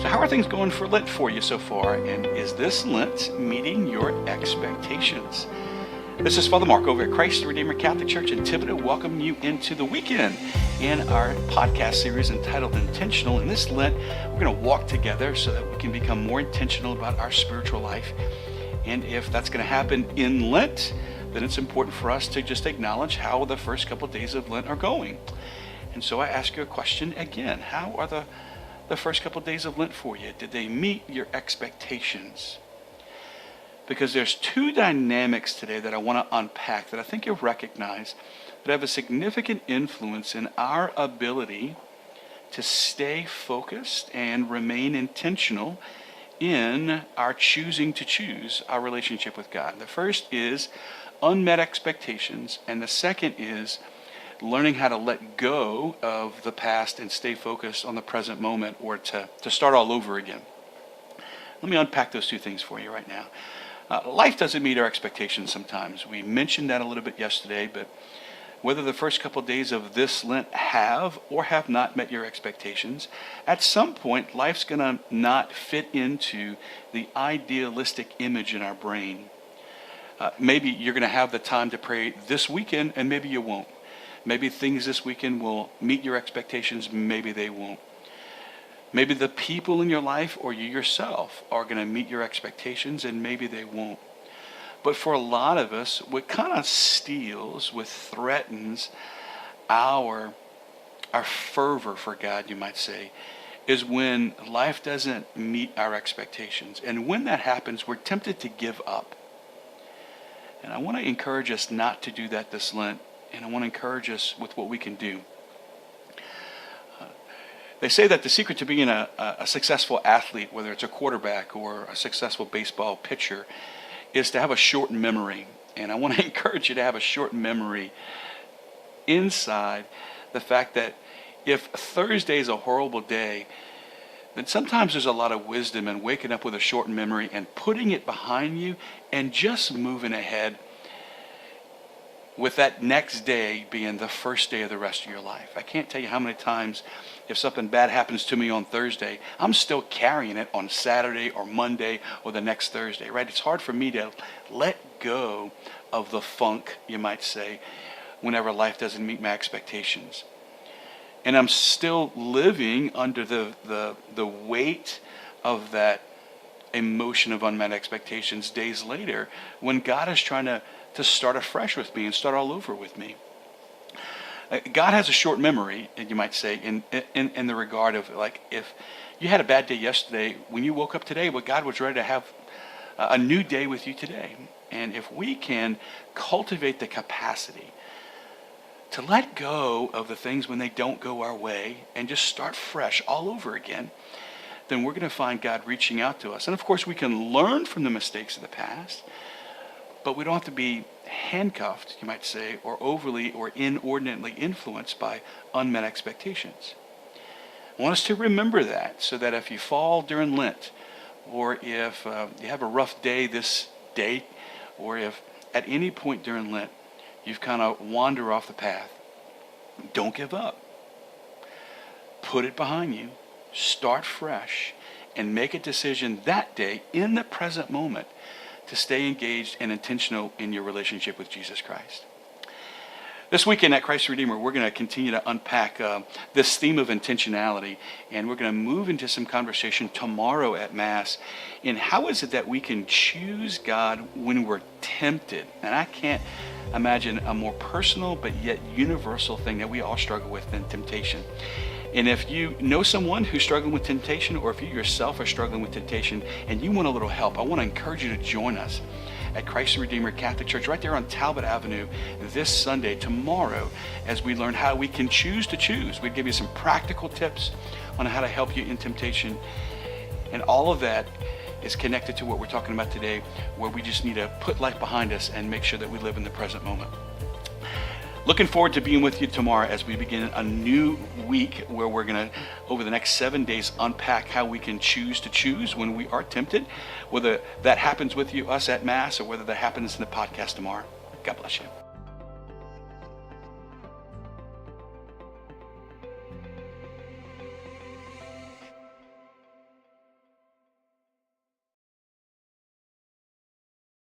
So how are things going for Lent for you so far? And is this Lent meeting your expectations? This is Father Mark over at Christ the Redeemer Catholic Church in Thibodaux, welcoming you into the weekend in our podcast series entitled Intentional. In this Lent, we're going to walk together so that we can become more intentional about our spiritual life. And if that's going to happen in Lent, then it's important for us to just acknowledge how the first couple of days of Lent are going. And so I ask you a question again. How are the first couple of days of Lent for you? Did they meet your expectations? Because there's two dynamics today that I want to unpack that I think you'll recognize that have a significant influence in our ability to stay focused and remain intentional in our choosing to choose our relationship with God. The first is unmet expectations, and the second is learning how to let go of the past and stay focused on the present moment, or to start all over again. Let me unpack those two things for you right now. Life doesn't meet our expectations sometimes. We mentioned that a little bit yesterday, but whether the first couple of days of this Lent have or have not met your expectations, at some point life's going to not fit into the idealistic image in our brain. Maybe you're going to have the time to pray this weekend, and maybe you won't. Maybe things this weekend will meet your expectations, maybe they won't. Maybe the people in your life or you yourself are going to meet your expectations, and maybe they won't. But for a lot of us, what kind of steals, what threatens our fervor for God, you might say, is when life doesn't meet our expectations. And when that happens, we're tempted to give up. And I want to encourage us not to do that this Lent. And I want to encourage us with what we can do. They say that the secret to being a successful athlete, whether it's a quarterback or a successful baseball pitcher, is to have a short memory. And I want to encourage you to have a short memory inside the fact that if Thursday is a horrible day, then sometimes there's a lot of wisdom in waking up with a short memory and putting it behind you and just moving ahead, with that next day being the first day of the rest of your life. I can't tell you how many times if something bad happens to me on Thursday, I'm still carrying it on Saturday or Monday or the next Thursday, right? It's hard for me to let go of the funk, you might say, whenever life doesn't meet my expectations. And I'm still living under the weight of that emotion of unmet expectations days later, when God is trying to start afresh with me and start all over with me. God has a short memory, you might say, in the regard of, like, if you had a bad day yesterday, when you woke up today, well, God was ready to have a new day with you today. And if we can cultivate the capacity to let go of the things when they don't go our way and just start fresh all over again, then we're going to find God reaching out to us. And of course, we can learn from the mistakes of the past, but we don't have to be handcuffed, you might say, or overly or inordinately influenced by unmet expectations. I want us to remember that, so that if you fall during Lent, or if you have a rough day this day, or if at any point during Lent you've kind of wandered off the path, don't give up. Put it behind you, start fresh, and make a decision that day in the present moment to stay engaged and intentional in your relationship with Jesus Christ. This weekend at Christ the Redeemer, we're going to continue to unpack this theme of intentionality, and we're going to move into some conversation tomorrow at Mass in how is it that we can choose God when we're tempted. And I can't imagine a more personal but yet universal thing that we all struggle with than temptation. And if you know someone who's struggling with temptation, or if you yourself are struggling with temptation and you want a little help, I want to encourage you to join us at Christ the Redeemer Catholic Church right there on Talbot Avenue this Sunday, tomorrow, as we learn how we can choose to choose. We give you some practical tips on how to help you in temptation. And all of that is connected to what we're talking about today, where we just need to put life behind us and make sure that we live in the present moment. Looking forward to being with you tomorrow as we begin a new week where we're going to, over the next 7 days, unpack how we can choose to choose when we are tempted, whether that happens with you, us at Mass, or whether that happens in the podcast tomorrow. God bless you.